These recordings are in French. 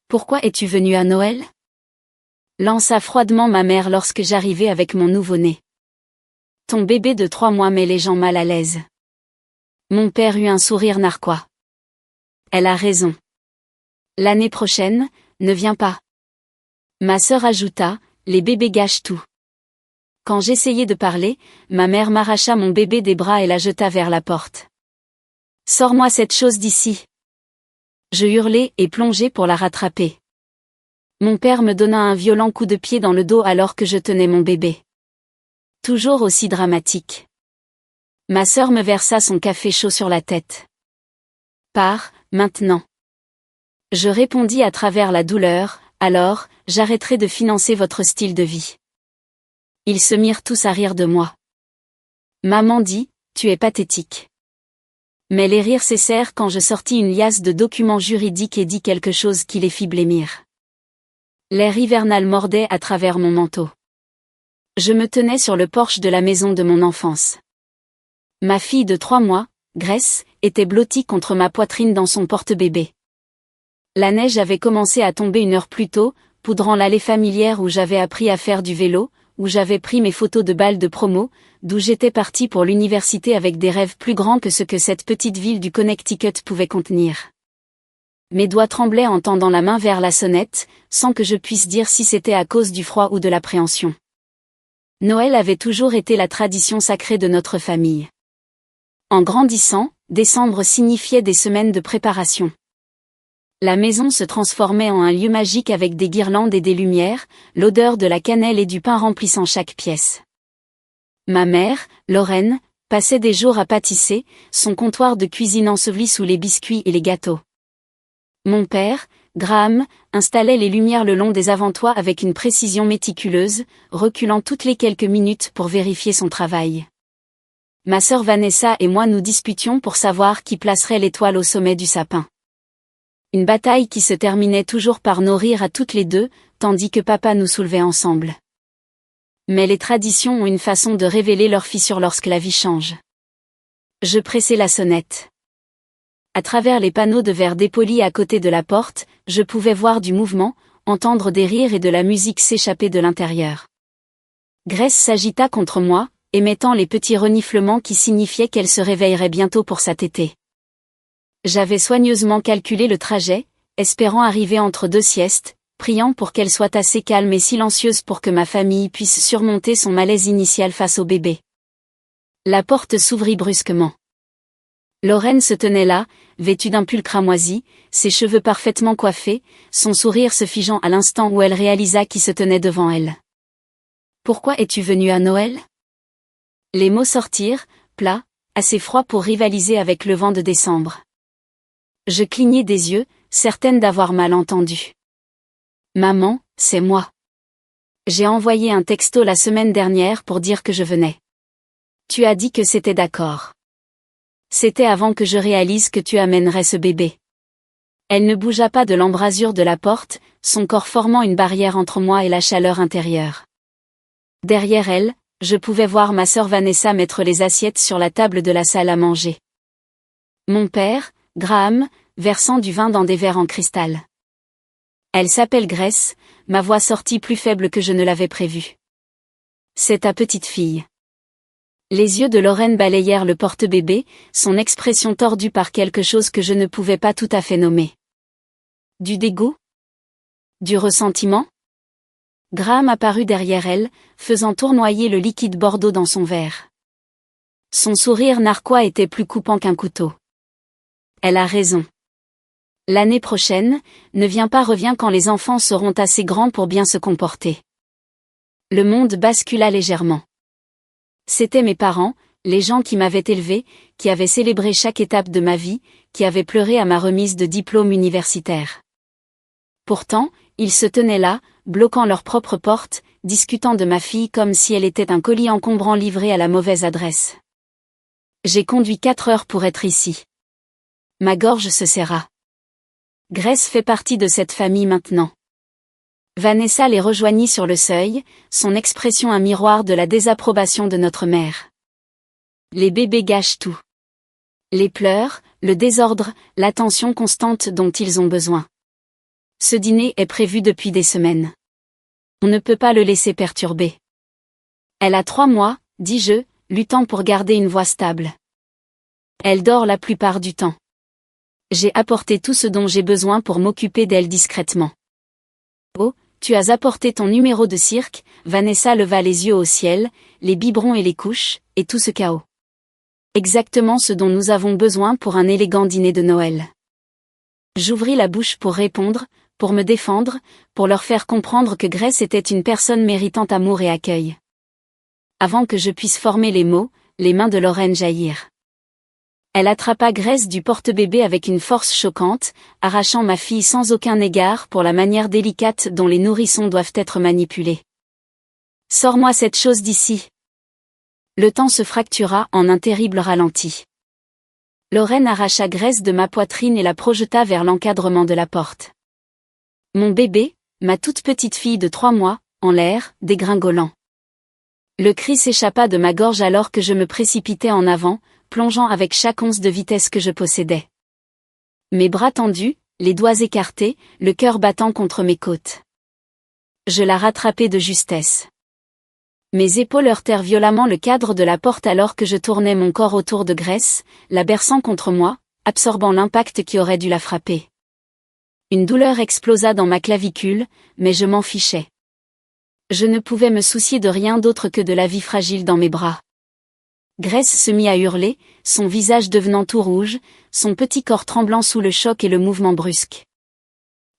Pourquoi es-tu venu à Noël? Lança froidement ma mère lorsque j'arrivai avec mon nouveau-né. Ton bébé de 3 mois met les gens mal à l'aise. Mon père eut un sourire narquois. Elle a raison. L'année prochaine, ne viens pas. Ma sœur ajouta, les bébés gâchent tout. Quand j'essayais de parler, ma mère m'arracha mon bébé des bras et la jeta vers la porte. Sors-moi cette chose d'ici. Je hurlai et plongeai pour la rattraper. Mon père me donna un violent coup de pied dans le dos alors que je tenais mon bébé. Toujours aussi dramatique. Ma sœur me versa son café chaud sur la tête. Pars, maintenant. Je répondis à travers la douleur, alors, j'arrêterai de financer votre style de vie. Ils se mirent tous à rire de moi. Maman dit, tu es pathétique. Mais les rires cessèrent quand je sortis une liasse de documents juridiques et dis quelque chose qui les fit blêmir. L'air hivernal mordait à travers mon manteau. Je me tenais sur le porche de la maison de mon enfance. Ma fille de 3 mois, Grace, était blottie contre ma poitrine dans son porte-bébé. La neige avait commencé à tomber 1 heure plus tôt, poudrant l'allée familière où j'avais appris à faire du vélo, où j'avais pris mes photos de balles de promo, d'où j'étais partie pour l'université avec des rêves plus grands que ce que cette petite ville du Connecticut pouvait contenir. Mes doigts tremblaient en tendant la main vers la sonnette, sans que je puisse dire si c'était à cause du froid ou de l'appréhension. Noël avait toujours été la tradition sacrée de notre famille. En grandissant, décembre signifiait des semaines de préparation. La maison se transformait en un lieu magique avec des guirlandes et des lumières, l'odeur de la cannelle et du pain remplissant chaque pièce. Ma mère, Lorraine, passait des jours à pâtisser, son comptoir de cuisine enseveli sous les biscuits et les gâteaux. Mon père, Graham, installait les lumières le long des avant-toits avec une précision méticuleuse, reculant toutes les quelques minutes pour vérifier son travail. Ma sœur Vanessa et moi nous disputions pour savoir qui placerait l'étoile au sommet du sapin. Une bataille qui se terminait toujours par nos rires à toutes les deux, tandis que papa nous soulevait ensemble. Mais les traditions ont une façon de révéler leurs fissures lorsque la vie change. Je pressai la sonnette. À travers les panneaux de verre dépolis à côté de la porte, je pouvais voir du mouvement, entendre des rires et de la musique s'échapper de l'intérieur. Grace s'agita contre moi, émettant les petits reniflements qui signifiaient qu'elle se réveillerait bientôt pour sa tétée. J'avais soigneusement calculé le trajet, espérant arriver entre 2 siestes, priant pour qu'elle soit assez calme et silencieuse pour que ma famille puisse surmonter son malaise initial face au bébé. La porte s'ouvrit brusquement. Lorraine se tenait là, vêtue d'un pull cramoisi, ses cheveux parfaitement coiffés, son sourire se figeant à l'instant où elle réalisa qui se tenait devant elle. « Pourquoi es-tu venue à Noël ?» Les mots sortirent, plats, assez froids pour rivaliser avec le vent de décembre. Je clignai des yeux, certaine d'avoir mal entendu. « Maman, c'est moi. J'ai envoyé un texto la semaine dernière pour dire que je venais. Tu as dit que c'était d'accord. C'était avant que je réalise que tu amènerais ce bébé. » Elle ne bougea pas de l'embrasure de la porte, son corps formant une barrière entre moi et la chaleur intérieure. Derrière elle, je pouvais voir ma sœur Vanessa mettre les assiettes sur la table de la salle à manger. Mon père, Graham, versant du vin dans des verres en cristal. Elle s'appelle Grace, ma voix sortit plus faible que je ne l'avais prévu. C'est ta petite fille. Les yeux de Lorraine balayèrent le porte-bébé, son expression tordue par quelque chose que je ne pouvais pas tout à fait nommer. Du dégoût? Du ressentiment? Graham apparut derrière elle, faisant tournoyer le liquide bordeaux dans son verre. Son sourire narquois était plus coupant qu'un couteau. Elle a raison. L'année prochaine, ne viens pas revient quand les enfants seront assez grands pour bien se comporter. Le monde bascula légèrement. C'étaient mes parents, les gens qui m'avaient élevé, qui avaient célébré chaque étape de ma vie, qui avaient pleuré à ma remise de diplôme universitaire. Pourtant, ils se tenaient là, bloquant leur propre porte, discutant de ma fille comme si elle était un colis encombrant livré à la mauvaise adresse. J'ai conduit 4 heures pour être ici. Ma gorge se serra. Grace fait partie de cette famille maintenant. Vanessa les rejoignit sur le seuil, son expression un miroir de la désapprobation de notre mère. Les bébés gâchent tout. Les pleurs, le désordre, l'attention constante dont ils ont besoin. Ce dîner est prévu depuis des semaines. On ne peut pas le laisser perturber. Elle a 3 mois, dis-je, luttant pour garder une voix stable. Elle dort la plupart du temps. J'ai apporté tout ce dont j'ai besoin pour m'occuper d'elle discrètement. Oh, tu as apporté ton numéro de cirque, Vanessa leva les yeux au ciel, les biberons et les couches, et tout ce chaos. Exactement ce dont nous avons besoin pour un élégant dîner de Noël. J'ouvris la bouche pour répondre, pour me défendre, pour leur faire comprendre que Grace était une personne méritant amour et accueil. Avant que je puisse former les mots, les mains de Lorraine jaillirent. Elle attrapa Grace du porte-bébé avec une force choquante, arrachant ma fille sans aucun égard pour la manière délicate dont les nourrissons doivent être manipulés. « Sors-moi cette chose d'ici !» Le temps se fractura en un terrible ralenti. Lorraine arracha Grace de ma poitrine et la projeta vers l'encadrement de la porte. Mon bébé, ma toute petite fille de 3 mois, en l'air, dégringolant. Le cri s'échappa de ma gorge alors que je me précipitais en avant, plongeant avec chaque once de vitesse que je possédais. Mes bras tendus, les doigts écartés, le cœur battant contre mes côtes. Je la rattrapai de justesse. Mes épaules heurtèrent violemment le cadre de la porte alors que je tournais mon corps autour de Grace, la berçant contre moi, absorbant l'impact qui aurait dû la frapper. Une douleur explosa dans ma clavicule, mais je m'en fichais. Je ne pouvais me soucier de rien d'autre que de la vie fragile dans mes bras. Grace se mit à hurler, son visage devenant tout rouge, son petit corps tremblant sous le choc et le mouvement brusque.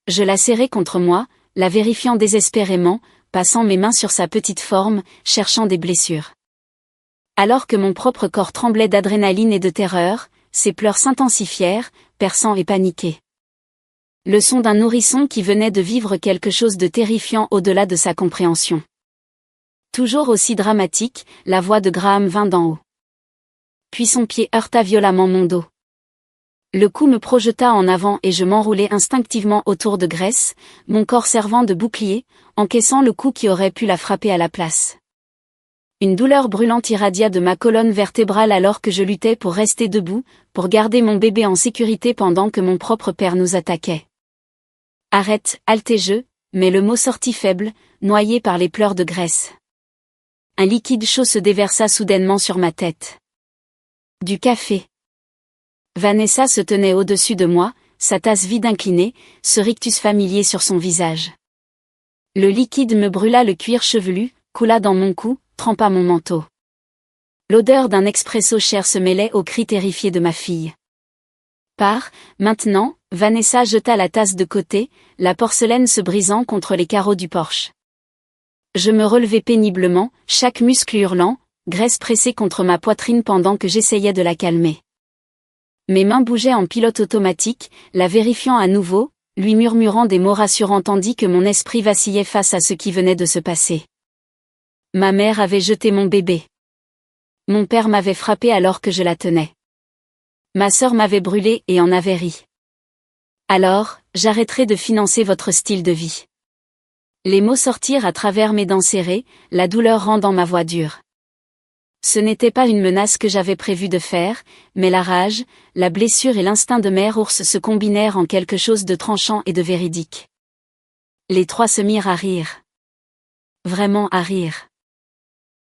Je la serrai contre moi, la vérifiant désespérément, passant mes mains sur sa petite forme, cherchant des blessures. Alors que mon propre corps tremblait d'adrénaline et de terreur, ses pleurs s'intensifièrent, perçants et paniqués. Le son d'un nourrisson qui venait de vivre quelque chose de terrifiant au-delà de sa compréhension. Toujours aussi dramatique, la voix de Graham vint d'en haut. Puis son pied heurta violemment mon dos. Le coup me projeta en avant et je m'enroulai instinctivement autour de Grace, mon corps servant de bouclier, encaissant le coup qui aurait pu la frapper à la place. Une douleur brûlante irradia de ma colonne vertébrale alors que je luttais pour rester debout, pour garder mon bébé en sécurité pendant que mon propre père nous attaquait. « Arrête » haltai-je, mais le mot sortit faible, noyé par les pleurs de Grace. Un liquide chaud se déversa soudainement sur ma tête. Du café. Vanessa se tenait au-dessus de moi, sa tasse vide inclinée, ce rictus familier sur son visage. Le liquide me brûla le cuir chevelu, coula dans mon cou, trempa mon manteau. L'odeur d'un expresso cher se mêlait aux cris terrifiés de ma fille. Maintenant, Vanessa jeta la tasse de côté, la porcelaine se brisant contre les carreaux du porche. Je me relevai péniblement, chaque muscle hurlant, Grace pressée contre ma poitrine pendant que j'essayais de la calmer. Mes mains bougeaient en pilote automatique, la vérifiant à nouveau, lui murmurant des mots rassurants tandis que mon esprit vacillait face à ce qui venait de se passer. Ma mère avait jeté mon bébé. Mon père m'avait frappé alors que je la tenais. Ma sœur m'avait brûlé et en avait ri. Alors, j'arrêterai de financer votre style de vie. Les mots sortirent à travers mes dents serrées, la douleur rendant ma voix dure. Ce n'était pas une menace que j'avais prévu de faire, mais la rage, la blessure et l'instinct de mère ours se combinèrent en quelque chose de tranchant et de véridique. Les 3 se mirent à rire. Vraiment à rire.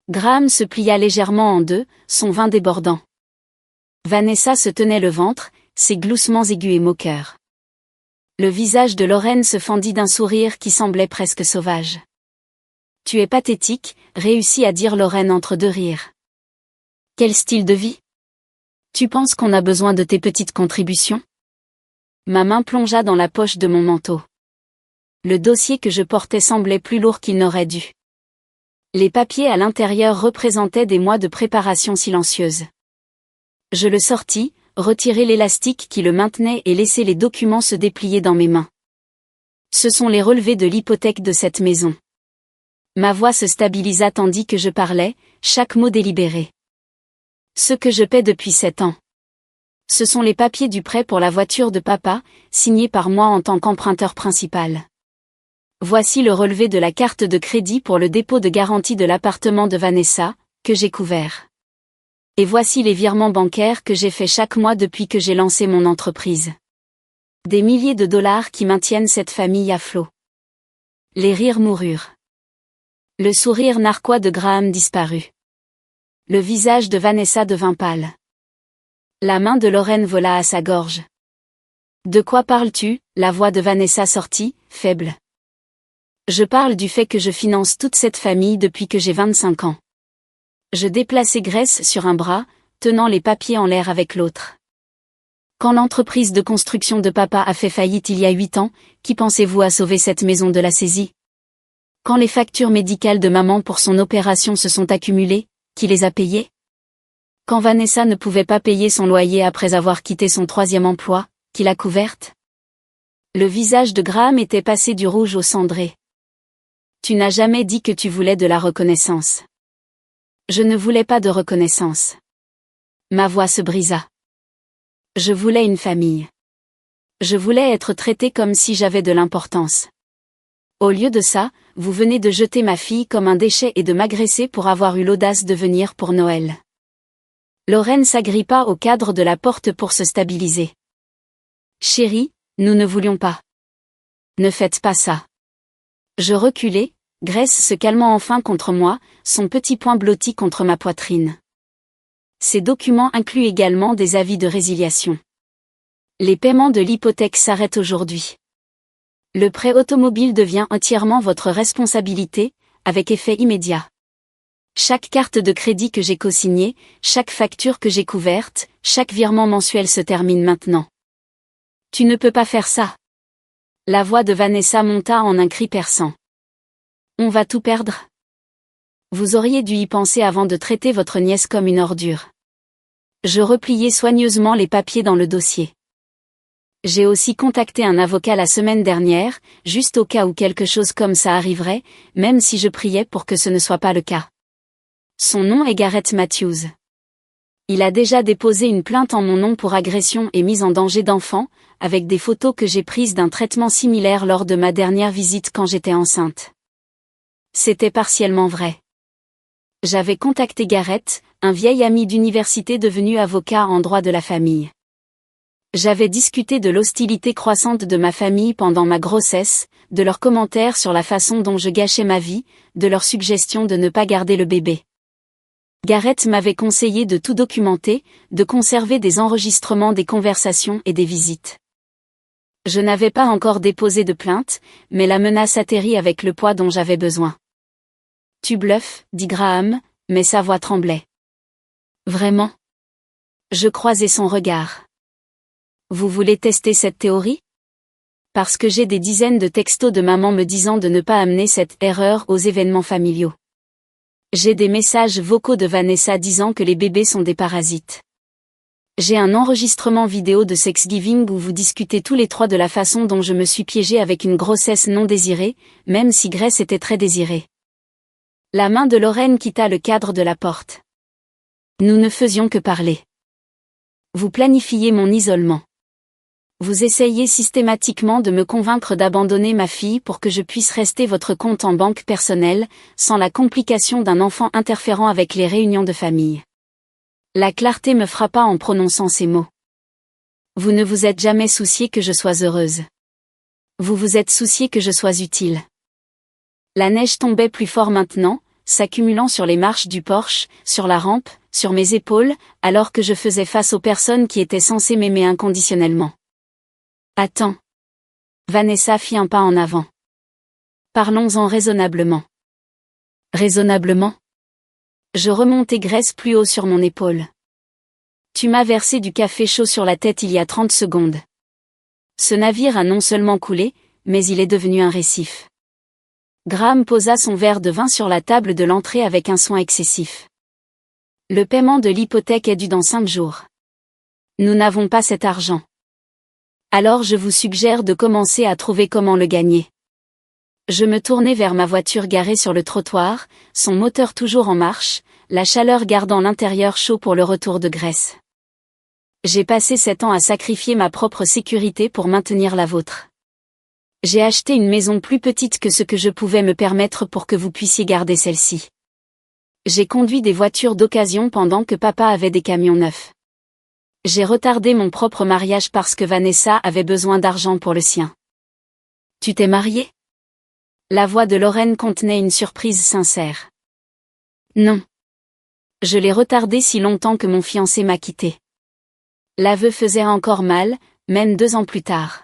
Graham se plia légèrement en 2, son vin débordant. Vanessa se tenait le ventre, ses gloussements aigus et moqueurs. Le visage de Lorraine se fendit d'un sourire qui semblait presque sauvage. « Tu es pathétique », réussit à dire Lorraine entre 2 rires. « Quel style de vie ? Tu penses qu'on a besoin de tes petites contributions ? » Ma main plongea dans la poche de mon manteau. Le dossier que je portais semblait plus lourd qu'il n'aurait dû. Les papiers à l'intérieur représentaient des mois de préparation silencieuse. Je le sortis, retirai l'élastique qui le maintenait et laissai les documents se déplier dans mes mains. Ce sont les relevés de l'hypothèque de cette maison. Ma voix se stabilisa tandis que je parlais, chaque mot délibéré. Ce que je paie depuis 7 ans. Ce sont les papiers du prêt pour la voiture de papa, signés par moi en tant qu'emprunteur principal. Voici le relevé de la carte de crédit pour le dépôt de garantie de l'appartement de Vanessa, que j'ai couvert. Et voici les virements bancaires que j'ai faits chaque mois depuis que j'ai lancé mon entreprise. Des milliers de dollars qui maintiennent cette famille à flot. Les rires moururent. Le sourire narquois de Graham disparut. Le visage de Vanessa devint pâle. La main de Lorraine vola à sa gorge. De quoi parles-tu? La voix de Vanessa sortit, faible. Je parle du fait que je finance toute cette famille depuis que j'ai 25 ans. Je déplaçais Grace sur un bras, tenant les papiers en l'air avec l'autre. Quand l'entreprise de construction de papa a fait faillite il y a 8 ans, qui pensez-vous a sauvé cette maison de la saisie? Quand les factures médicales de maman pour son opération se sont accumulées, qui les a payées? Quand Vanessa ne pouvait pas payer son loyer après avoir quitté son 3e emploi, qui l'a couverte? Le visage de Graham était passé du rouge au cendré. Tu n'as jamais dit que tu voulais de la reconnaissance. Je ne voulais pas de reconnaissance. Ma voix se brisa. Je voulais une famille. Je voulais être traitée comme si j'avais de l'importance. Au lieu de ça, vous venez de jeter ma fille comme un déchet et de m'agresser pour avoir eu l'audace de venir pour Noël. Lorraine s'agrippa au cadre de la porte pour se stabiliser. Chérie, nous ne voulions pas. Ne faites pas ça. Je reculai, Grace se calmant enfin contre moi, son petit poing blotti contre ma poitrine. Ces documents incluent également des avis de résiliation. Les paiements de l'hypothèque s'arrêtent aujourd'hui. Le prêt automobile devient entièrement votre responsabilité, avec effet immédiat. Chaque carte de crédit que j'ai co-signée, chaque facture que j'ai couverte, chaque virement mensuel se termine maintenant. Tu ne peux pas faire ça. La voix de Vanessa monta en un cri perçant. On va tout perdre. Vous auriez dû y penser avant de traiter votre nièce comme une ordure. Je repliai soigneusement les papiers dans le dossier. J'ai aussi contacté un avocat la semaine dernière, juste au cas où quelque chose comme ça arriverait, même si je priais pour que ce ne soit pas le cas. Son nom est Gareth Matthews. Il a déjà déposé une plainte en mon nom pour agression et mise en danger d'enfant, avec des photos que j'ai prises d'un traitement similaire lors de ma dernière visite quand j'étais enceinte. C'était partiellement vrai. J'avais contacté Gareth, un vieil ami d'université devenu avocat en droit de la famille. J'avais discuté de l'hostilité croissante de ma famille pendant ma grossesse, de leurs commentaires sur la façon dont je gâchais ma vie, de leurs suggestions de ne pas garder le bébé. Gareth m'avait conseillé de tout documenter, de conserver des enregistrements des conversations et des visites. Je n'avais pas encore déposé de plainte, mais la menace atterrit avec le poids dont j'avais besoin. Tu bluffes, dit Graham, mais sa voix tremblait. Vraiment? Je croisai son regard. Vous voulez tester cette théorie? Parce que j'ai des dizaines de textos de maman me disant de ne pas amener cette erreur aux événements familiaux. J'ai des messages vocaux de Vanessa disant que les bébés sont des parasites. J'ai un enregistrement vidéo de Thanksgiving où vous discutez tous les trois de la façon dont je me suis piégée avec une grossesse non désirée, même si Grace était très désirée. La main de Lorraine quitta le cadre de la porte. Nous ne faisions que parler. Vous planifiez mon isolement. Vous essayez systématiquement de me convaincre d'abandonner ma fille pour que je puisse rester votre compte en banque personnel, sans la complication d'un enfant interférant avec les réunions de famille. La clarté me frappa en prononçant ces mots. Vous ne vous êtes jamais soucié que je sois heureuse. Vous vous êtes soucié que je sois utile. La neige tombait plus fort maintenant, s'accumulant sur les marches du porche, sur la rampe, sur mes épaules, alors que je faisais face aux personnes qui étaient censées m'aimer inconditionnellement. Attends. Vanessa fit un pas en avant. Parlons-en raisonnablement. Raisonnablement? Je remontai Grace plus haut sur mon épaule. Tu m'as versé du café chaud sur la tête il y a 30 secondes. Ce navire a non seulement coulé, mais il est devenu un récif. Graham posa son verre de vin sur la table de l'entrée avec un soin excessif. Le paiement de l'hypothèque est dû dans 5 jours. Nous n'avons pas cet argent. Alors je vous suggère de commencer à trouver comment le gagner. Je me tournai vers ma voiture garée sur le trottoir, son moteur toujours en marche, la chaleur gardant l'intérieur chaud pour le retour de Grace. J'ai passé 7 ans à sacrifier ma propre sécurité pour maintenir la vôtre. J'ai acheté une maison plus petite que ce que je pouvais me permettre pour que vous puissiez garder celle-ci. J'ai conduit des voitures d'occasion pendant que papa avait des camions neufs. J'ai retardé mon propre mariage parce que Vanessa avait besoin d'argent pour le sien. Tu t'es mariée? La voix de Lorraine contenait une surprise sincère. Non. Je l'ai retardé si longtemps que mon fiancé m'a quitté. L'aveu faisait encore mal, même 2 ans plus tard.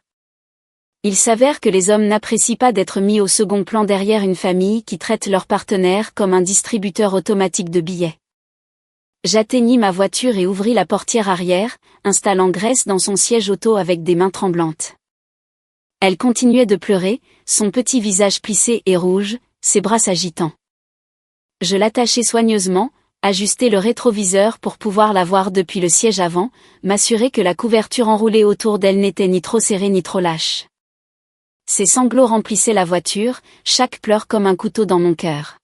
Il s'avère que les hommes n'apprécient pas d'être mis au second plan derrière une famille qui traite leur partenaire comme un distributeur automatique de billets. J'atteignis ma voiture et ouvris la portière arrière, installant Grace dans son siège auto avec des mains tremblantes. Elle continuait de pleurer, son petit visage plissé et rouge, ses bras s'agitant. Je l'attachai soigneusement, ajustai le rétroviseur pour pouvoir la voir depuis le siège avant, m'assurer que la couverture enroulée autour d'elle n'était ni trop serrée ni trop lâche. Ses sanglots remplissaient la voiture, chaque pleur comme un couteau dans mon cœur.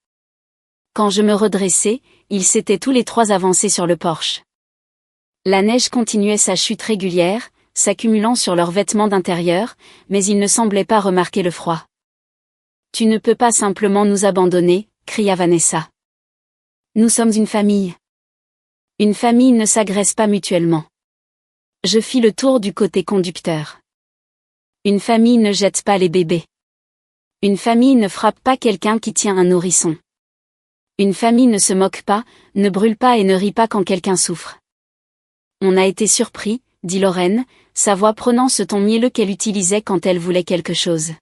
Quand je me redressai, ils s'étaient tous les 3 avancés sur le porche. La neige continuait sa chute régulière, s'accumulant sur leurs vêtements d'intérieur, mais ils ne semblaient pas remarquer le froid. « Tu ne peux pas simplement nous abandonner », cria Vanessa. « Nous sommes une famille. Une famille ne s'agresse pas mutuellement. » Je fis le tour du côté conducteur. Une famille ne jette pas les bébés. Une famille ne frappe pas quelqu'un qui tient un nourrisson. Une famille ne se moque pas, ne brûle pas et ne rit pas quand quelqu'un souffre. On a été surpris, dit Lorraine, sa voix prenant ce ton mielleux qu'elle utilisait quand elle voulait quelque chose.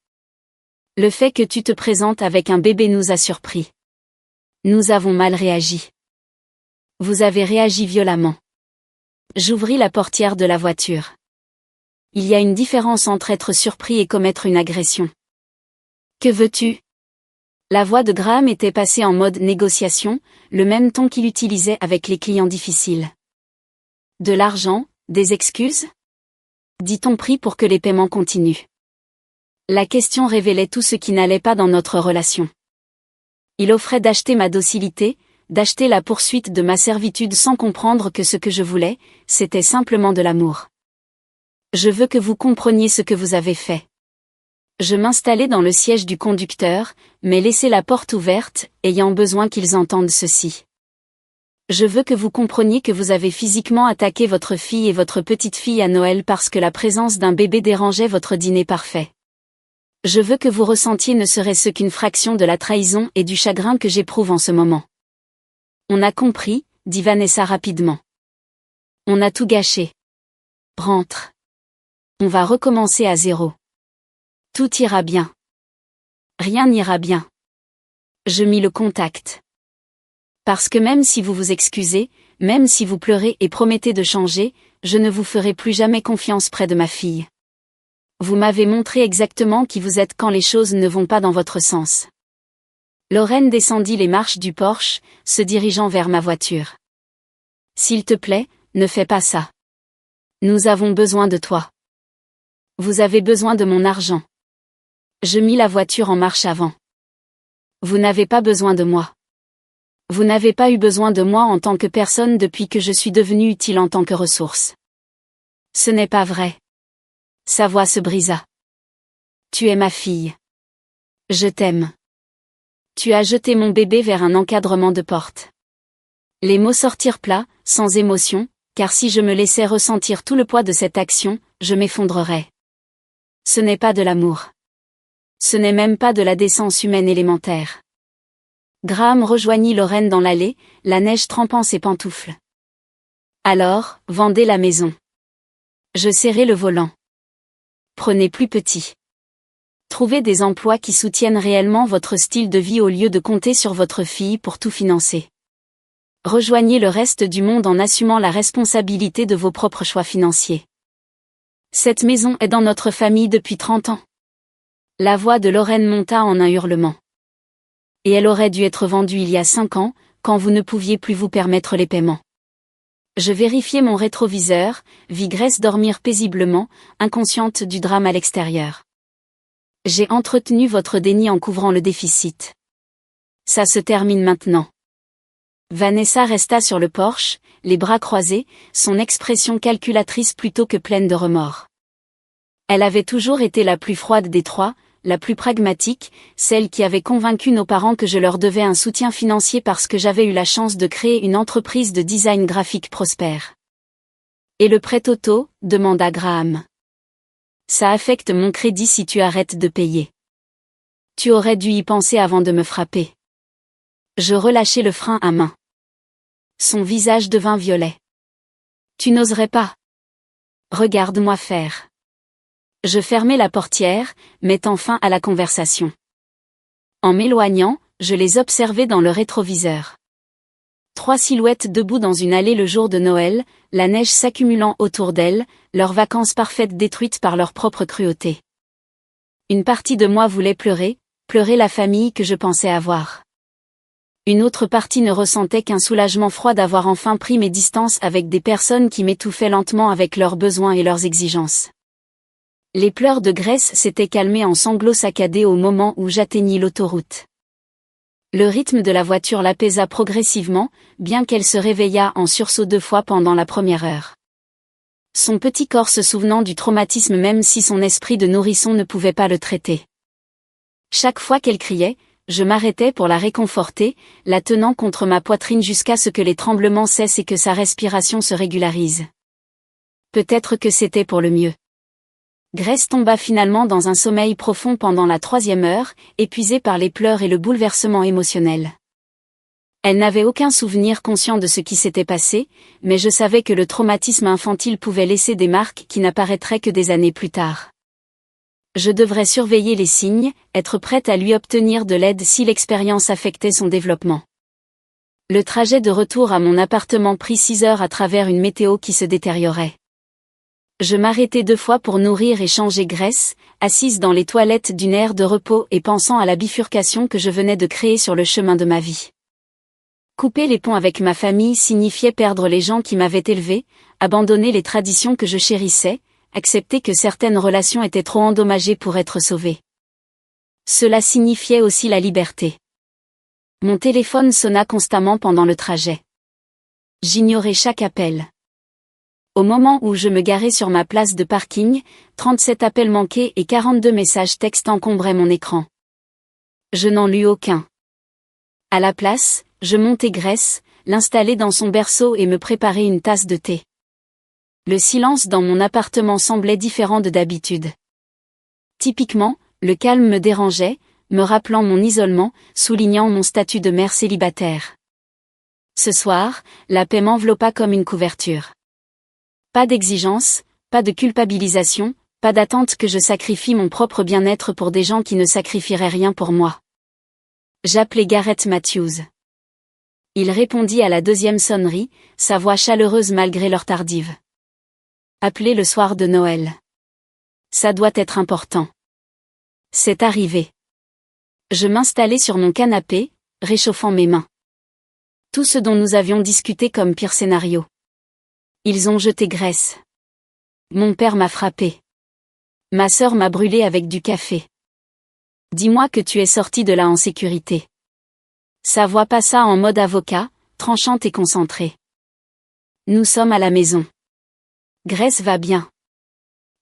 Le fait que tu te présentes avec un bébé nous a surpris. Nous avons mal réagi. Vous avez réagi violemment. J'ouvris la portière de la voiture. Il y a une différence entre être surpris et commettre une agression. Que veux-tu? La voix de Graham était passée en mode négociation, le même ton qu'il utilisait avec les clients difficiles. De l'argent, des excuses? Dit-on pris pour que les paiements continuent. La question révélait tout ce qui n'allait pas dans notre relation. Il offrait d'acheter ma docilité, d'acheter la poursuite de ma servitude sans comprendre que ce que je voulais, c'était simplement de l'amour. Je veux que vous compreniez ce que vous avez fait. Je m'installai dans le siège du conducteur, mais laissai la porte ouverte, ayant besoin qu'ils entendent ceci. Je veux que vous compreniez que vous avez physiquement attaqué votre fille et votre petite-fille à Noël parce que la présence d'un bébé dérangeait votre dîner parfait. Je veux que vous ressentiez ne serait-ce qu'une fraction de la trahison et du chagrin que j'éprouve en ce moment. On a compris, dit Vanessa rapidement. On a tout gâché. Rentre. On va recommencer à 0. Tout ira bien. Rien n'ira bien. Je mis le contact. Parce que même si vous vous excusez, même si vous pleurez et promettez de changer, je ne vous ferai plus jamais confiance près de ma fille. Vous m'avez montré exactement qui vous êtes quand les choses ne vont pas dans votre sens. Lorraine descendit les marches du Porsche, se dirigeant vers ma voiture. S'il te plaît, ne fais pas ça. Nous avons besoin de toi. Vous avez besoin de mon argent. Je mis la voiture en marche avant. Vous n'avez pas besoin de moi. Vous n'avez pas eu besoin de moi en tant que personne depuis que je suis devenue utile en tant que ressource. Ce n'est pas vrai. Sa voix se brisa. Tu es ma fille. Je t'aime. Tu as jeté mon bébé vers un encadrement de porte. Les mots sortirent plats, sans émotion, car si je me laissais ressentir tout le poids de cette action, je m'effondrerais. Ce n'est pas de l'amour. Ce n'est même pas de la décence humaine élémentaire. Graham rejoignit Lorraine dans l'allée, la neige trempant ses pantoufles. Alors, vendez la maison. Je serrai le volant. Prenez plus petit. Trouvez des emplois qui soutiennent réellement votre style de vie au lieu de compter sur votre fille pour tout financer. Rejoignez le reste du monde en assumant la responsabilité de vos propres choix financiers. Cette maison est dans notre famille depuis 30 ans. La voix de Lorraine monta en un hurlement. Et elle aurait dû être vendue il y a 5 ans, quand vous ne pouviez plus vous permettre les paiements. Je vérifiai mon rétroviseur, vis Grace dormir paisiblement, inconsciente du drame à l'extérieur. J'ai entretenu votre déni en couvrant le déficit. Ça se termine maintenant. Vanessa resta sur le porche, les bras croisés, son expression calculatrice plutôt que pleine de remords. Elle avait toujours été la plus froide des 3, la plus pragmatique, celle qui avait convaincu nos parents que je leur devais un soutien financier parce que j'avais eu la chance de créer une entreprise de design graphique prospère. Et le prêt auto, demanda Graham. Ça affecte mon crédit si tu arrêtes de payer. Tu aurais dû y penser avant de me frapper. Je relâchai le frein à main. Son visage devint violet. Tu n'oserais pas. Regarde-moi faire. Je fermai la portière, mettant fin à la conversation. En m'éloignant, je les observai dans le rétroviseur. 3 silhouettes debout dans une allée le jour de Noël, la neige s'accumulant autour d'elles, leurs vacances parfaites détruites par leur propre cruauté. Une partie de moi voulait pleurer la famille que je pensais avoir. Une autre partie ne ressentait qu'un soulagement froid d'avoir enfin pris mes distances avec des personnes qui m'étouffaient lentement avec leurs besoins et leurs exigences. Les pleurs de Grace s'étaient calmés en sanglots saccadés au moment où j'atteignis l'autoroute. Le rythme de la voiture l'apaisa progressivement, bien qu'elle se réveillât en sursaut 2 fois pendant la première heure. Son petit corps se souvenant du traumatisme même si son esprit de nourrisson ne pouvait pas le traiter. Chaque fois qu'elle criait, je m'arrêtais pour la réconforter, la tenant contre ma poitrine jusqu'à ce que les tremblements cessent et que sa respiration se régularise. Peut-être que c'était pour le mieux. Grace tomba finalement dans un sommeil profond pendant la 3e heure, épuisée par les pleurs et le bouleversement émotionnel. Elle n'avait aucun souvenir conscient de ce qui s'était passé, mais je savais que le traumatisme infantile pouvait laisser des marques qui n'apparaîtraient que des années plus tard. Je devrais surveiller les signes, être prête à lui obtenir de l'aide si l'expérience affectait son développement. Le trajet de retour à mon appartement prit 6 heures à travers une météo qui se détériorait. Je m'arrêtai 2 fois pour nourrir et changer Grace, assise dans les toilettes d'une aire de repos et pensant à la bifurcation que je venais de créer sur le chemin de ma vie. Couper les ponts avec ma famille signifiait perdre les gens qui m'avaient élevé, abandonner les traditions que je chérissais, accepter que certaines relations étaient trop endommagées pour être sauvées. Cela signifiait aussi la liberté. Mon téléphone sonna constamment pendant le trajet. J'ignorais chaque appel. Au moment où je me garais sur ma place de parking, 37 appels manqués et 42 messages textes encombraient mon écran. Je n'en lus aucun. À la place, je montai Grace, l'installai dans son berceau et me préparai une tasse de thé. Le silence dans mon appartement semblait différent de d'habitude. Typiquement, le calme me dérangeait, me rappelant mon isolement, soulignant mon statut de mère célibataire. Ce soir, la paix m'enveloppa comme une couverture. Pas d'exigence, pas de culpabilisation, pas d'attente que je sacrifie mon propre bien-être pour des gens qui ne sacrifieraient rien pour moi. J'appelai Gareth Matthews. Il répondit à la 2e sonnerie, sa voix chaleureuse malgré l'heure tardive. Appelé le soir de Noël. Ça doit être important. C'est arrivé. Je m'installai sur mon canapé, réchauffant mes mains. Tout ce dont nous avions discuté comme pire scénario. Ils ont jeté Grace. Mon père m'a frappé. Ma sœur m'a brûlé avec du café. Dis-moi que tu es sorti de là en sécurité. Sa voix passa en mode avocat, tranchante et concentrée. Nous sommes à la maison. Grace va bien.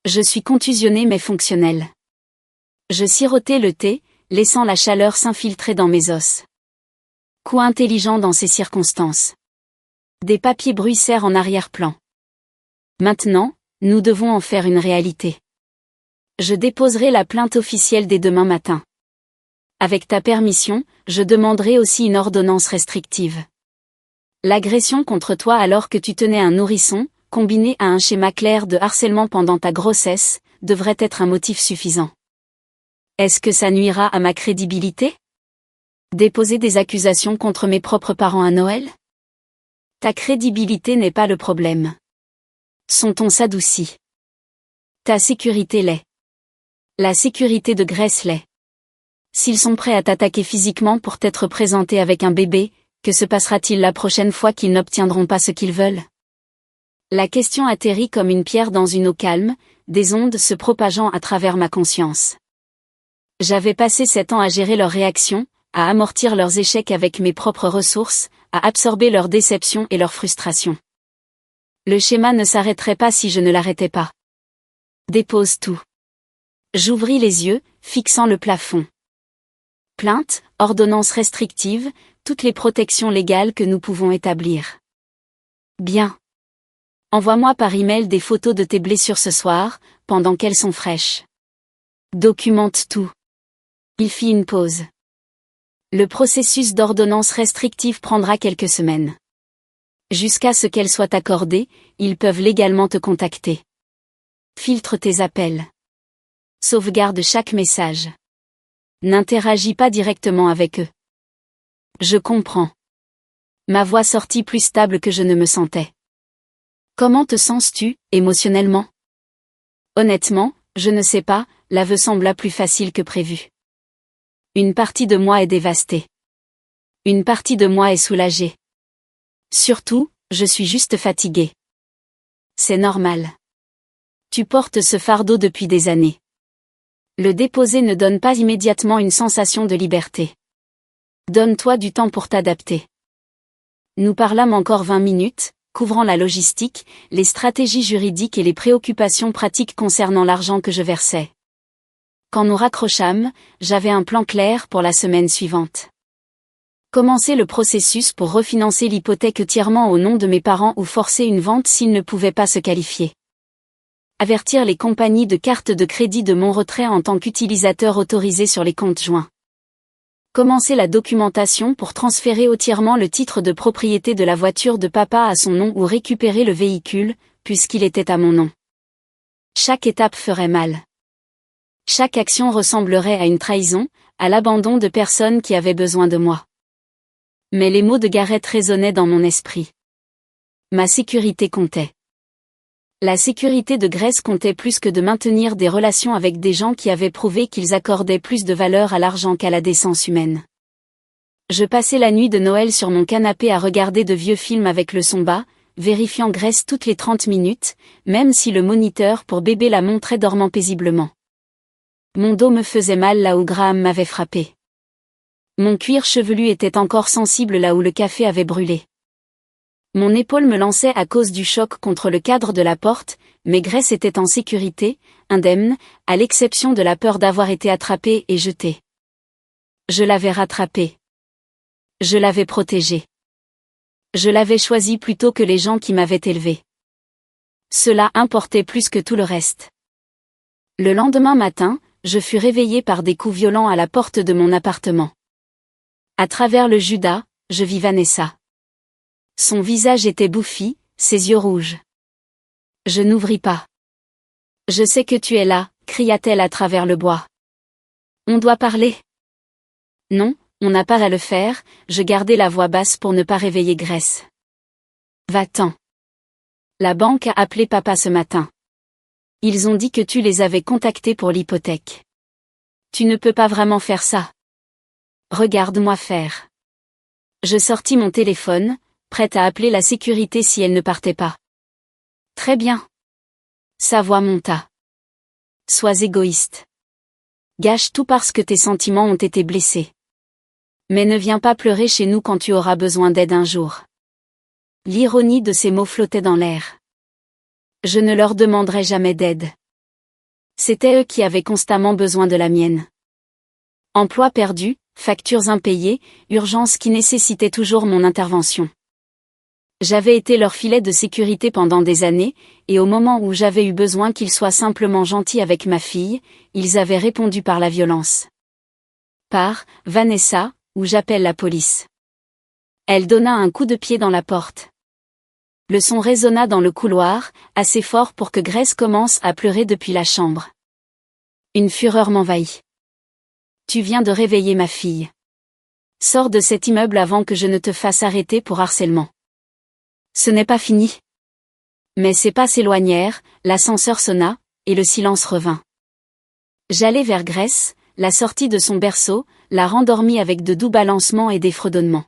Je suis contusionnée mais fonctionnelle. Je sirotai le thé, laissant la chaleur s'infiltrer dans mes os. Coup intelligent dans ces circonstances. Des papiers bruissèrent en arrière-plan. Maintenant, nous devons en faire une réalité. Je déposerai la plainte officielle dès demain matin. Avec ta permission, je demanderai aussi une ordonnance restrictive. L'agression contre toi alors que tu tenais un nourrisson, combinée à un schéma clair de harcèlement pendant ta grossesse, devrait être un motif suffisant. Est-ce que ça nuira à ma crédibilité? Déposer des accusations contre mes propres parents à Noël? Ta crédibilité n'est pas le problème. Son ton s'adoucit. Ta sécurité l'est. La sécurité de Grace l'est. S'ils sont prêts à t'attaquer physiquement pour t'être présenté avec un bébé, que se passera-t-il la prochaine fois qu'ils n'obtiendront pas ce qu'ils veulent? La question atterrit comme une pierre dans une eau calme, des ondes se propageant à travers ma conscience. J'avais passé 7 ans à gérer leurs réactions, à amortir leurs échecs avec mes propres ressources, à absorber leurs déceptions et leurs frustrations. Le schéma ne s'arrêterait pas si je ne l'arrêtais pas. Dépose tout. J'ouvris les yeux, fixant le plafond. Plainte, ordonnance restrictive, toutes les protections légales que nous pouvons établir. Bien. Envoie-moi par email des photos de tes blessures ce soir, pendant qu'elles sont fraîches. Documente tout. Il fit une pause. Le processus d'ordonnance restrictive prendra quelques semaines. Jusqu'à ce qu'elle soit accordée, ils peuvent légalement te contacter. Filtre tes appels. Sauvegarde chaque message. N'interagis pas directement avec eux. Je comprends. Ma voix sortit plus stable que je ne me sentais. Comment te sens-tu, émotionnellement? Honnêtement, je ne sais pas, l'aveu sembla plus facile que prévu. Une partie de moi est dévastée. Une partie de moi est soulagée. Surtout, je suis juste fatiguée. C'est normal. Tu portes ce fardeau depuis des années. Le déposer ne donne pas immédiatement une sensation de liberté. Donne-toi du temps pour t'adapter. Nous parlâmes encore 20 minutes, couvrant la logistique, les stratégies juridiques et les préoccupations pratiques concernant l'argent que je versais. Quand nous raccrochâmes, j'avais un plan clair pour la semaine suivante. Commencer le processus pour refinancer l'hypothèque entièrement au nom de mes parents ou forcer une vente s'ils ne pouvaient pas se qualifier. Avertir les compagnies de cartes de crédit de mon retrait en tant qu'utilisateur autorisé sur les comptes joints. Commencer la documentation pour transférer entièrement le titre de propriété de la voiture de papa à son nom ou récupérer le véhicule, puisqu'il était à mon nom. Chaque étape ferait mal. Chaque action ressemblerait à une trahison, à l'abandon de personnes qui avaient besoin de moi. Mais les mots de Gareth résonnaient dans mon esprit. Ma sécurité comptait. La sécurité de Grace comptait plus que de maintenir des relations avec des gens qui avaient prouvé qu'ils accordaient plus de valeur à l'argent qu'à la décence humaine. Je passais la nuit de Noël sur mon canapé à regarder de vieux films avec le son bas, vérifiant Grace toutes les 30 minutes, même si le moniteur pour bébé la montrait dormant paisiblement. Mon dos me faisait mal là où Graham m'avait frappé. Mon cuir chevelu était encore sensible là où le café avait brûlé. Mon épaule me lançait à cause du choc contre le cadre de la porte, mais Grace était en sécurité, indemne, à l'exception de la peur d'avoir été attrapée et jetée. Je l'avais rattrapée. Je l'avais protégée. Je l'avais choisie plutôt que les gens qui m'avaient élevée. Cela importait plus que tout le reste. Le lendemain matin, je fus réveillée par des coups violents à la porte de mon appartement. À travers le Judas, je vis Vanessa. Son visage était bouffi, ses yeux rouges. Je n'ouvris pas. « Je sais que tu es là », cria-t-elle à travers le bois. « On doit parler ?» Non, on n'a pas à le faire, je gardai la voix basse pour ne pas réveiller Grace. « Va-t'en. La banque a appelé papa ce matin. Ils ont dit que tu les avais contactés pour l'hypothèque. Tu ne peux pas vraiment faire ça. Regarde-moi faire. » Je sortis mon téléphone, prête à appeler la sécurité si elle ne partait pas. Très bien. Sa voix monta. Sois égoïste. Gâche tout parce que tes sentiments ont été blessés. Mais ne viens pas pleurer chez nous quand tu auras besoin d'aide un jour. L'ironie de ces mots flottait dans l'air. Je ne leur demanderai jamais d'aide. C'étaient eux qui avaient constamment besoin de la mienne. Emploi perdu, factures impayées, urgences qui nécessitaient toujours mon intervention. J'avais été leur filet de sécurité pendant des années, et au moment où j'avais eu besoin qu'ils soient simplement gentils avec ma fille, ils avaient répondu par la violence. Par Vanessa, ou j'appelle la police. Elle donna un coup de pied dans la porte. Le son résonna dans le couloir, assez fort pour que Grace commence à pleurer depuis la chambre. Une fureur m'envahit. Tu viens de réveiller ma fille. Sors de cet immeuble avant que je ne te fasse arrêter pour harcèlement. Ce n'est pas fini. Mais ses pas s'éloignèrent, l'ascenseur sonna, et le silence revint. J'allai vers Grace, la sortis de son berceau, la rendormis avec de doux balancements et des fredonnements.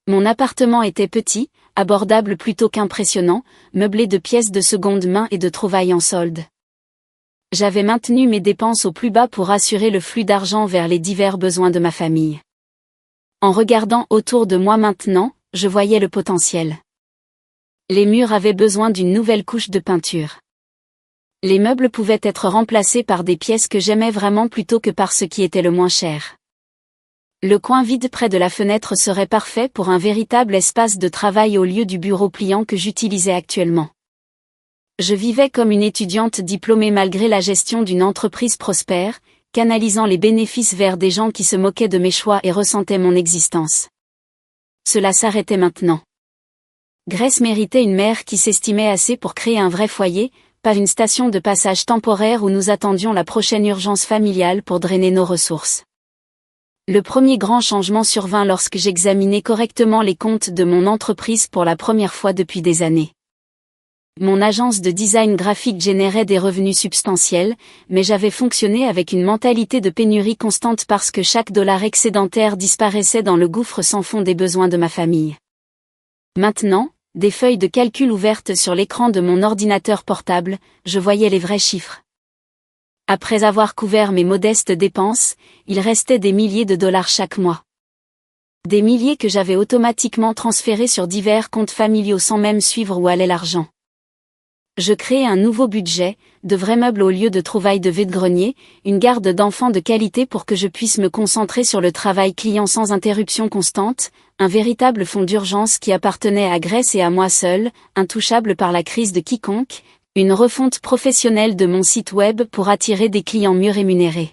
Mon appartement était petit, abordable plutôt qu'impressionnant, meublé de pièces de seconde main et de trouvailles en solde. J'avais maintenu mes dépenses au plus bas pour assurer le flux d'argent vers les divers besoins de ma famille. En regardant autour de moi maintenant, je voyais le potentiel. Les murs avaient besoin d'une nouvelle couche de peinture. Les meubles pouvaient être remplacés par des pièces que j'aimais vraiment plutôt que par ce qui était le moins cher. Le coin vide près de la fenêtre serait parfait pour un véritable espace de travail au lieu du bureau pliant que j'utilisais actuellement. Je vivais comme une étudiante diplômée malgré la gestion d'une entreprise prospère, canalisant les bénéfices vers des gens qui se moquaient de mes choix et ressentaient mon existence. Cela s'arrêtait maintenant. Grace méritait une mère qui s'estimait assez pour créer un vrai foyer, pas une station de passage temporaire où nous attendions la prochaine urgence familiale pour drainer nos ressources. Le premier grand changement survint lorsque j'examinais correctement les comptes de mon entreprise pour la première fois depuis des années. Mon agence de design graphique générait des revenus substantiels, mais j'avais fonctionné avec une mentalité de pénurie constante parce que chaque dollar excédentaire disparaissait dans le gouffre sans fond des besoins de ma famille. Maintenant, des feuilles de calcul ouvertes sur l'écran de mon ordinateur portable, je voyais les vrais chiffres. Après avoir couvert mes modestes dépenses, il restait des milliers de dollars chaque mois. Des milliers que j'avais automatiquement transférés sur divers comptes familiaux sans même suivre où allait l'argent. Je créai un nouveau budget, de vrais meubles au lieu de trouvailles de vide-grenier, une garde d'enfants de qualité pour que je puisse me concentrer sur le travail client sans interruption constante, un véritable fonds d'urgence qui appartenait à Grace et à moi seul, intouchable par la crise de quiconque, une refonte professionnelle de mon site web pour attirer des clients mieux rémunérés.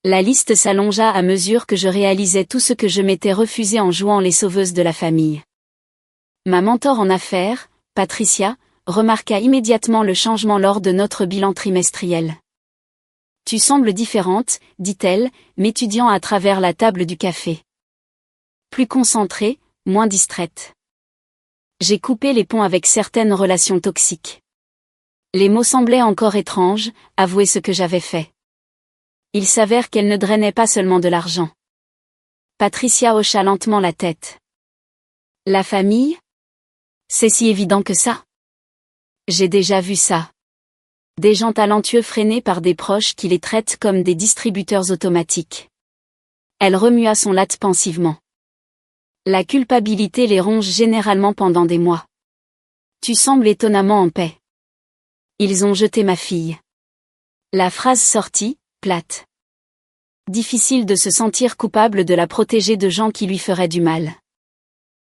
La liste s'allongea à mesure que je réalisais tout ce que je m'étais refusé en jouant les sauveuses de la famille. Ma mentor en affaires, Patricia, remarqua immédiatement le changement lors de notre bilan trimestriel. « Tu sembles différente, dit-elle, m'étudiant à travers la table du café. Plus concentrée, moins distraite. J'ai coupé les ponts avec certaines relations toxiques. Les mots semblaient encore étranges, avouer ce que j'avais fait. Il s'avère qu'elle ne drainait pas seulement de l'argent. » Patricia hocha lentement la tête. « La famille ? C'est si évident que ça ? J'ai déjà vu ça. Des gens talentueux freinés par des proches qui les traitent comme des distributeurs automatiques. » Elle remua son latte pensivement. « La culpabilité les ronge généralement pendant des mois. Tu sembles étonnamment en paix. Ils ont jeté ma fille. » La phrase sortit, plate. Difficile de se sentir coupable de la protéger de gens qui lui feraient du mal.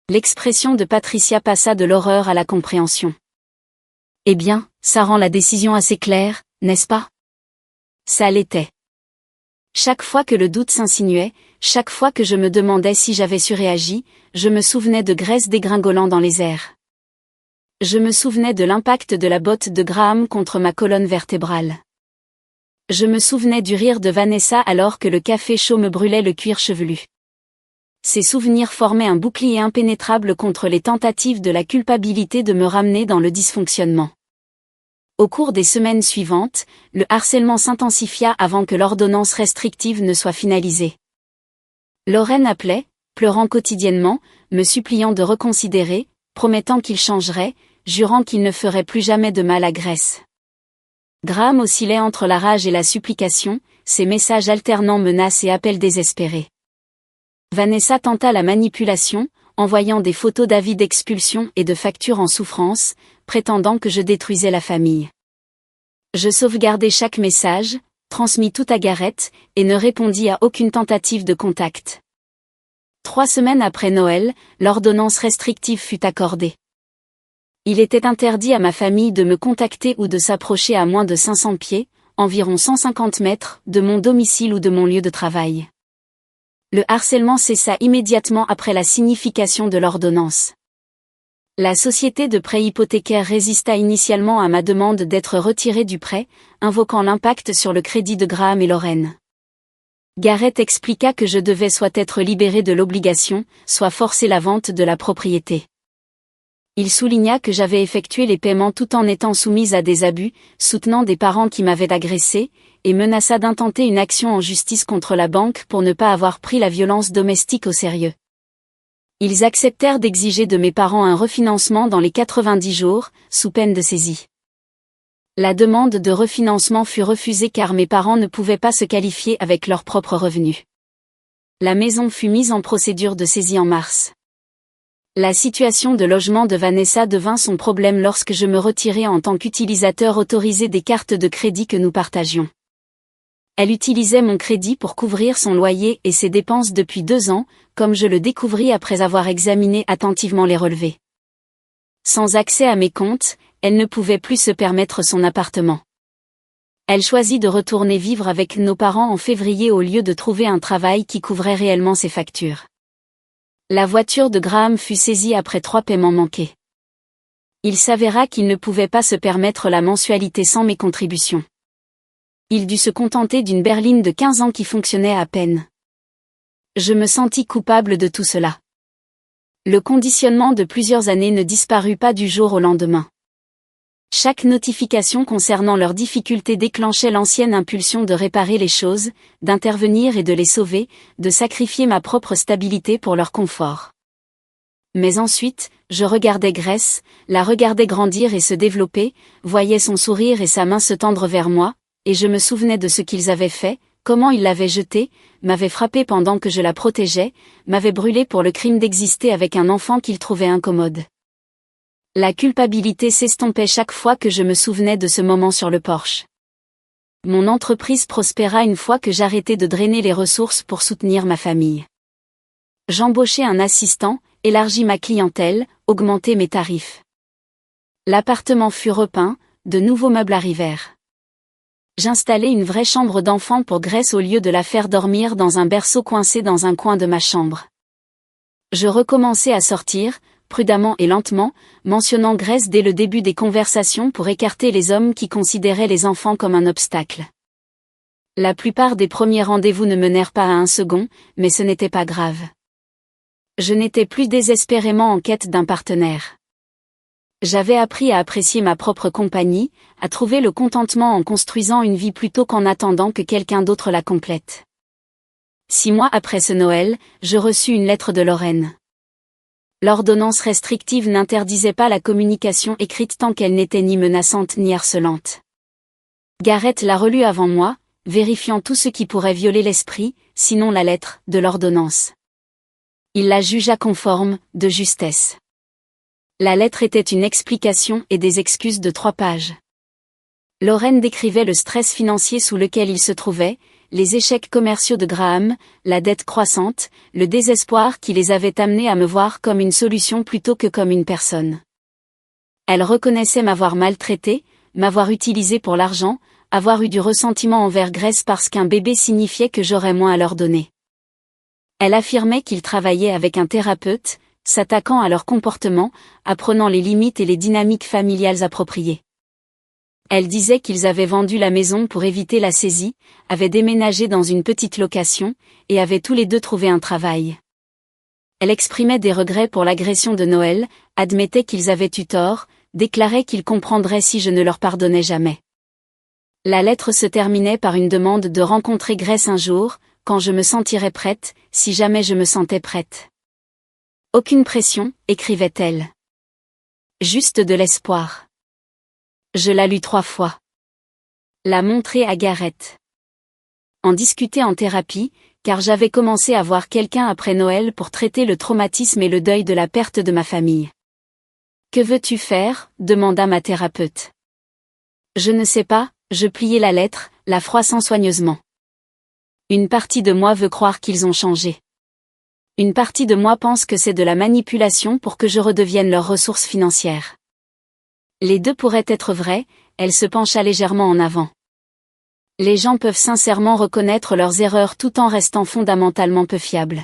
L'expression de Patricia passa de l'horreur à la compréhension. Eh bien, ça rend la décision assez claire, n'est-ce pas ? Ça l'était. Chaque fois que le doute s'insinuait, chaque fois que je me demandais si j'avais surréagi, je me souvenais de Grace dégringolant dans les airs. Je me souvenais de l'impact de la botte de Graham contre ma colonne vertébrale. Je me souvenais du rire de Vanessa alors que le café chaud me brûlait le cuir chevelu. Ces souvenirs formaient un bouclier impénétrable contre les tentatives de la culpabilité de me ramener dans le dysfonctionnement. Au cours des semaines suivantes, le harcèlement s'intensifia avant que l'ordonnance restrictive ne soit finalisée. Lorraine appelait, pleurant quotidiennement, me suppliant de reconsidérer, promettant qu'il changerait, jurant qu'il ne ferait plus jamais de mal à Grace. Graham oscillait entre la rage et la supplication, ses messages alternant menaces et appels désespérés. Vanessa tenta la manipulation, envoyant des photos d'avis d'expulsion et de factures en souffrance, prétendant que je détruisais la famille. Je sauvegardai chaque message, transmis tout à Gareth, et ne répondis à aucune tentative de contact. 3 semaines après Noël, l'ordonnance restrictive fut accordée. Il était interdit à ma famille de me contacter ou de s'approcher à moins de 500 pieds, environ 150 mètres, de mon domicile ou de mon lieu de travail. Le harcèlement cessa immédiatement après la signification de l'ordonnance. La société de prêt hypothécaire résista initialement à ma demande d'être retirée du prêt, invoquant l'impact sur le crédit de Graham et Lorraine. Gareth expliqua que je devais soit être libérée de l'obligation, soit forcer la vente de la propriété. Il souligna que j'avais effectué les paiements tout en étant soumise à des abus, soutenant des parents qui m'avaient agressée, et menaça d'intenter une action en justice contre la banque pour ne pas avoir pris la violence domestique au sérieux. Ils acceptèrent d'exiger de mes parents un refinancement dans les 90 jours, sous peine de saisie. La demande de refinancement fut refusée car mes parents ne pouvaient pas se qualifier avec leurs propres revenus. La maison fut mise en procédure de saisie en mars. La situation de logement de Vanessa devint son problème lorsque je me retirai en tant qu'utilisateur autorisé des cartes de crédit que nous partagions. Elle utilisait mon crédit pour couvrir son loyer et ses dépenses depuis 2 ans, comme je le découvris après avoir examiné attentivement les relevés. Sans accès à mes comptes, elle ne pouvait plus se permettre son appartement. Elle choisit de retourner vivre avec nos parents en février au lieu de trouver un travail qui couvrait réellement ses factures. La voiture de Graham fut saisie après 3 paiements manqués. Il s'avéra qu'il ne pouvait pas se permettre la mensualité sans mes contributions. Il dut se contenter d'une berline de 15 ans qui fonctionnait à peine. Je me sentis coupable de tout cela. Le conditionnement de plusieurs années ne disparut pas du jour au lendemain. Chaque notification concernant leurs difficultés déclenchait l'ancienne impulsion de réparer les choses, d'intervenir et de les sauver, de sacrifier ma propre stabilité pour leur confort. Mais ensuite, je regardais Grace, la regardais grandir et se développer, voyais son sourire et sa main se tendre vers moi, et je me souvenais de ce qu'ils avaient fait, comment ils l'avaient jetée, m'avaient frappée pendant que je la protégeais, m'avaient brûlée pour le crime d'exister avec un enfant qu'ils trouvaient incommode. La culpabilité s'estompait chaque fois que je me souvenais de ce moment sur le porche. Mon entreprise prospéra une fois que j'arrêtai de drainer les ressources pour soutenir ma famille. J'embauchai un assistant, élargis ma clientèle, augmentai mes tarifs. L'appartement fut repeint, de nouveaux meubles arrivèrent. J'installai une vraie chambre d'enfant pour Grace au lieu de la faire dormir dans un berceau coincé dans un coin de ma chambre. Je recommençai à sortir, prudemment et lentement, mentionnant Grace dès le début des conversations pour écarter les hommes qui considéraient les enfants comme un obstacle. La plupart des premiers rendez-vous ne menèrent pas à un second, mais ce n'était pas grave. Je n'étais plus désespérément en quête d'un partenaire. J'avais appris à apprécier ma propre compagnie, à trouver le contentement en construisant une vie plutôt qu'en attendant que quelqu'un d'autre la complète. 6 mois après ce Noël, je reçus une lettre de Lorraine. L'ordonnance restrictive n'interdisait pas la communication écrite tant qu'elle n'était ni menaçante ni harcelante. Garrett l'a relue avant moi, vérifiant tout ce qui pourrait violer l'esprit, sinon la lettre, de l'ordonnance. Il la jugea conforme, de justesse. La lettre était une explication et des excuses de 3 pages. Lorraine décrivait le stress financier sous lequel il se trouvait, les échecs commerciaux de Graham, la dette croissante, le désespoir qui les avait amenés à me voir comme une solution plutôt que comme une personne. Elle reconnaissait m'avoir maltraité, m'avoir utilisé pour l'argent, avoir eu du ressentiment envers Grace parce qu'un bébé signifiait que j'aurais moins à leur donner. Elle affirmait qu'il travaillait avec un thérapeute, s'attaquant à leur comportement, apprenant les limites et les dynamiques familiales appropriées. Elle disait qu'ils avaient vendu la maison pour éviter la saisie, avaient déménagé dans une petite location, et avaient tous les deux trouvé un travail. Elle exprimait des regrets pour l'agression de Noël, admettait qu'ils avaient eu tort, déclarait qu'ils comprendraient si je ne leur pardonnais jamais. La lettre se terminait par une demande de rencontrer Grace un jour, quand je me sentirais prête, si jamais je me sentais prête. Aucune pression, écrivait-elle. Juste de l'espoir. Je la lus 3 fois. La montrai à Garrett. En discuter en thérapie, car j'avais commencé à voir quelqu'un après Noël pour traiter le traumatisme et le deuil de la perte de ma famille. Que veux-tu faire ? Demanda ma thérapeute. Je ne sais pas, je pliai la lettre, la froissant soigneusement. Une partie de moi veut croire qu'ils ont changé. Une partie de moi pense que c'est de la manipulation pour que je redevienne leur ressource financière. Les deux pourraient être vrais, elle se pencha légèrement en avant. Les gens peuvent sincèrement reconnaître leurs erreurs tout en restant fondamentalement peu fiables.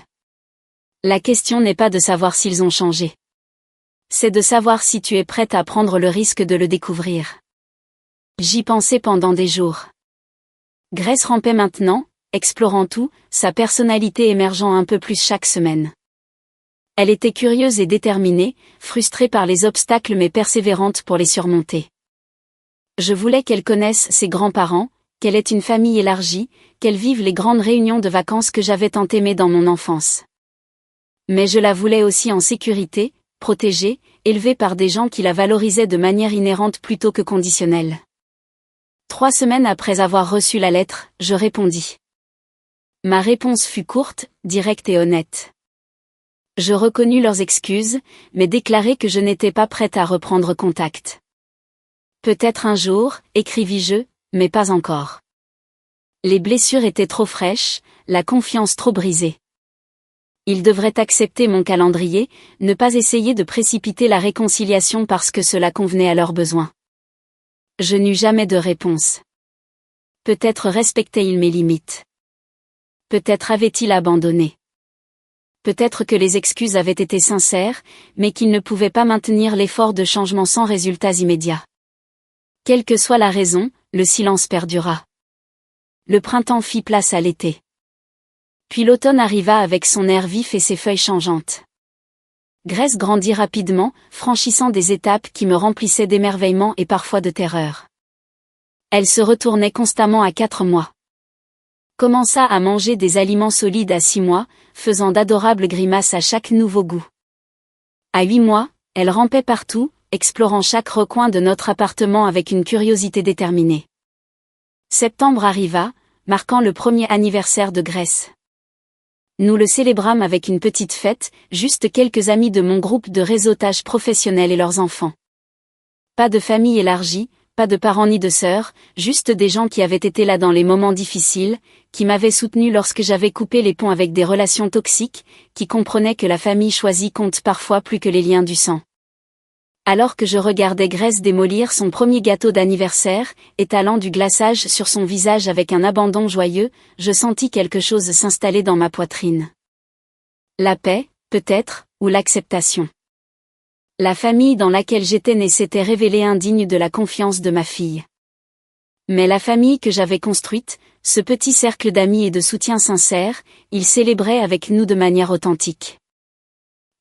La question n'est pas de savoir s'ils ont changé. C'est de savoir si tu es prête à prendre le risque de le découvrir. J'y pensais pendant des jours. Grace rampait maintenant, explorant tout, sa personnalité émergeant un peu plus chaque semaine. Elle était curieuse et déterminée, frustrée par les obstacles mais persévérante pour les surmonter. Je voulais qu'elle connaisse ses grands-parents, qu'elle ait une famille élargie, qu'elle vive les grandes réunions de vacances que j'avais tant aimées dans mon enfance. Mais je la voulais aussi en sécurité, protégée, élevée par des gens qui la valorisaient de manière inhérente plutôt que conditionnelle. 3 semaines après avoir reçu la lettre, je répondis. Ma réponse fut courte, directe et honnête. Je reconnus leurs excuses, mais déclarai que je n'étais pas prête à reprendre contact. Peut-être un jour, écrivis-je, mais pas encore. Les blessures étaient trop fraîches, la confiance trop brisée. Ils devraient accepter mon calendrier, ne pas essayer de précipiter la réconciliation parce que cela convenait à leurs besoins. Je n'eus jamais de réponse. Peut-être respectait-il mes limites. Peut-être avait-il abandonné. Peut-être que les excuses avaient été sincères, mais qu'il ne pouvait pas maintenir l'effort de changement sans résultats immédiats. Quelle que soit la raison, le silence perdura. Le printemps fit place à l'été. Puis l'automne arriva avec son air vif et ses feuilles changeantes. Grace grandit rapidement, franchissant des étapes qui me remplissaient d'émerveillement et parfois de terreur. Elle se retournait constamment à 4 mois. Commença à manger des aliments solides à 6 mois, faisant d'adorables grimaces à chaque nouveau goût. À 8 mois, elle rampait partout, explorant chaque recoin de notre appartement avec une curiosité déterminée. Septembre arriva, marquant le premier anniversaire de Grace. Nous le célébrâmes avec une petite fête, juste quelques amis de mon groupe de réseautage professionnel et leurs enfants. Pas de famille élargie, pas de parents ni de sœurs, juste des gens qui avaient été là dans les moments difficiles, qui m'avaient soutenu lorsque j'avais coupé les ponts avec des relations toxiques, qui comprenaient que la famille choisie compte parfois plus que les liens du sang. Alors que je regardais Grace démolir son premier gâteau d'anniversaire, étalant du glaçage sur son visage avec un abandon joyeux, je sentis quelque chose s'installer dans ma poitrine. La paix, peut-être, ou l'acceptation. La famille dans laquelle j'étais née s'était révélée indigne de la confiance de ma fille. Mais la famille que j'avais construite, ce petit cercle d'amis et de soutien sincère, ils célébraient avec nous de manière authentique.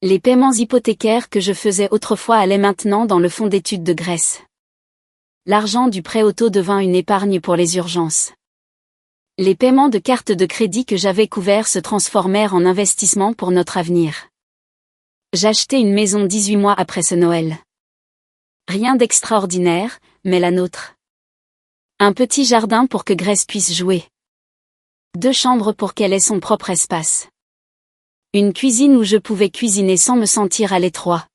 Les paiements hypothécaires que je faisais autrefois allaient maintenant dans le fonds d'études de Grace. L'argent du prêt auto devint une épargne pour les urgences. Les paiements de cartes de crédit que j'avais couverts se transformèrent en investissement pour notre avenir. J'achetai une maison 18 mois après ce Noël. Rien d'extraordinaire, mais la nôtre. Un petit jardin pour que Grace puisse jouer. 2 chambres pour qu'elle ait son propre espace. Une cuisine où je pouvais cuisiner sans me sentir à l'étroit.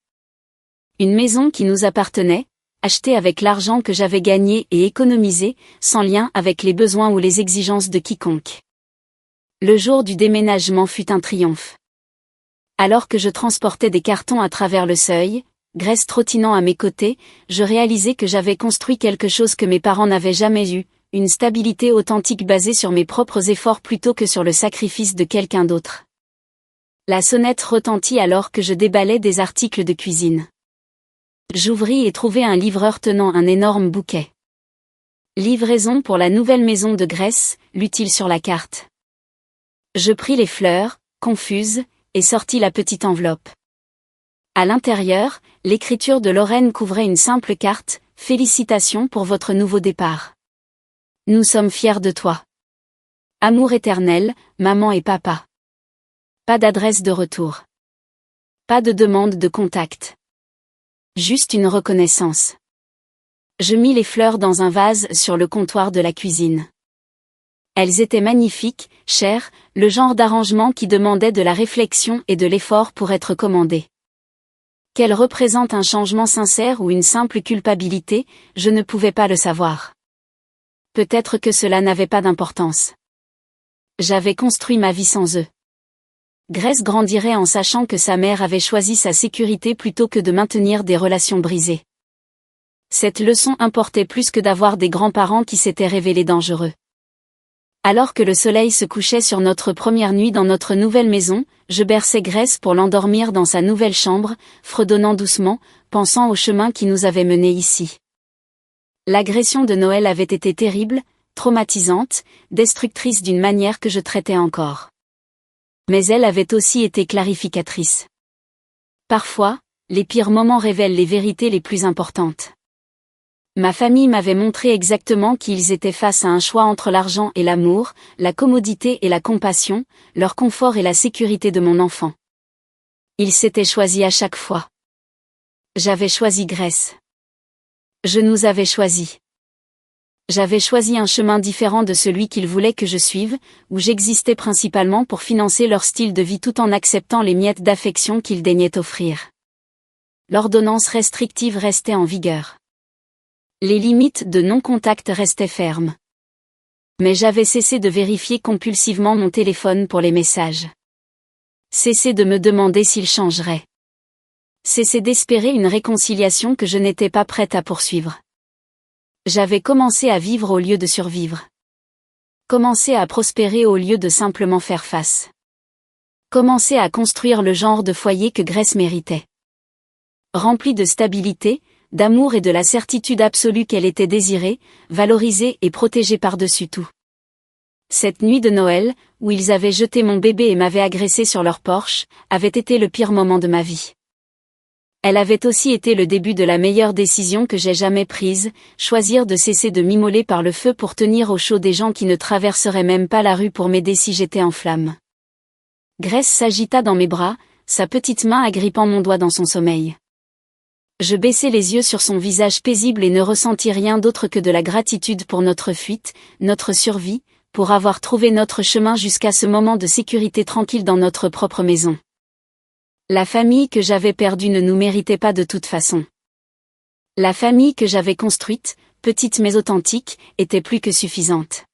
Une maison qui nous appartenait, achetée avec l'argent que j'avais gagné et économisé, sans lien avec les besoins ou les exigences de quiconque. Le jour du déménagement fut un triomphe. Alors que je transportais des cartons à travers le seuil, Grace trottinant à mes côtés, je réalisais que j'avais construit quelque chose que mes parents n'avaient jamais eu, une stabilité authentique basée sur mes propres efforts plutôt que sur le sacrifice de quelqu'un d'autre. La sonnette retentit alors que je déballais des articles de cuisine. J'ouvris et trouvai un livreur tenant un énorme bouquet. Livraison pour la nouvelle maison de Grace, lut-il sur la carte. Je pris les fleurs, confuse, et sortis la petite enveloppe. À l'intérieur, l'écriture de Lorraine couvrait une simple carte, « Félicitations pour votre nouveau départ. Nous sommes fiers de toi. Amour éternel, maman et papa. » Pas d'adresse de retour. Pas de demande de contact. Juste une reconnaissance. Je mis les fleurs dans un vase sur le comptoir de la cuisine. Elles étaient magnifiques, chères, le genre d'arrangement qui demandait de la réflexion et de l'effort pour être commandé. Qu'elles représentent un changement sincère ou une simple culpabilité, je ne pouvais pas le savoir. Peut-être que cela n'avait pas d'importance. J'avais construit ma vie sans eux. Grace grandirait en sachant que sa mère avait choisi sa sécurité plutôt que de maintenir des relations brisées. Cette leçon importait plus que d'avoir des grands-parents qui s'étaient révélés dangereux. Alors que le soleil se couchait sur notre première nuit dans notre nouvelle maison, je berçais Grace pour l'endormir dans sa nouvelle chambre, fredonnant doucement, pensant au chemin qui nous avait menés ici. L'agression de Noël avait été terrible, traumatisante, destructrice d'une manière que je traitais encore. Mais elle avait aussi été clarificatrice. Parfois, les pires moments révèlent les vérités les plus importantes. Ma famille m'avait montré exactement qu'ils étaient face à un choix entre l'argent et l'amour, la commodité et la compassion, leur confort et la sécurité de mon enfant. Ils s'étaient choisis à chaque fois. J'avais choisi Grace. Je nous avais choisis. J'avais choisi un chemin différent de celui qu'ils voulaient que je suive, où j'existais principalement pour financer leur style de vie tout en acceptant les miettes d'affection qu'ils daignaient offrir. L'ordonnance restrictive restait en vigueur. Les limites de non-contact restaient fermes. Mais j'avais cessé de vérifier compulsivement mon téléphone pour les messages. Cessez de me demander s'il changerait. Cessez d'espérer une réconciliation que je n'étais pas prête à poursuivre. J'avais commencé à vivre au lieu de survivre. Commencé à prospérer au lieu de simplement faire face. Commencé à construire le genre de foyer que Grace méritait. Rempli de stabilité, d'amour et de la certitude absolue qu'elle était désirée, valorisée et protégée par-dessus tout. Cette nuit de Noël, où ils avaient jeté mon bébé et m'avaient agressé sur leur porche, avait été le pire moment de ma vie. Elle avait aussi été le début de la meilleure décision que j'ai jamais prise, choisir de cesser de m'immoler par le feu pour tenir au chaud des gens qui ne traverseraient même pas la rue pour m'aider si j'étais en flammes. Grace s'agita dans mes bras, sa petite main agrippant mon doigt dans son sommeil. Je baissai les yeux sur son visage paisible et ne ressentis rien d'autre que de la gratitude pour notre fuite, notre survie, pour avoir trouvé notre chemin jusqu'à ce moment de sécurité tranquille dans notre propre maison. La famille que j'avais perdue ne nous méritait pas de toute façon. La famille que j'avais construite, petite mais authentique, était plus que suffisante.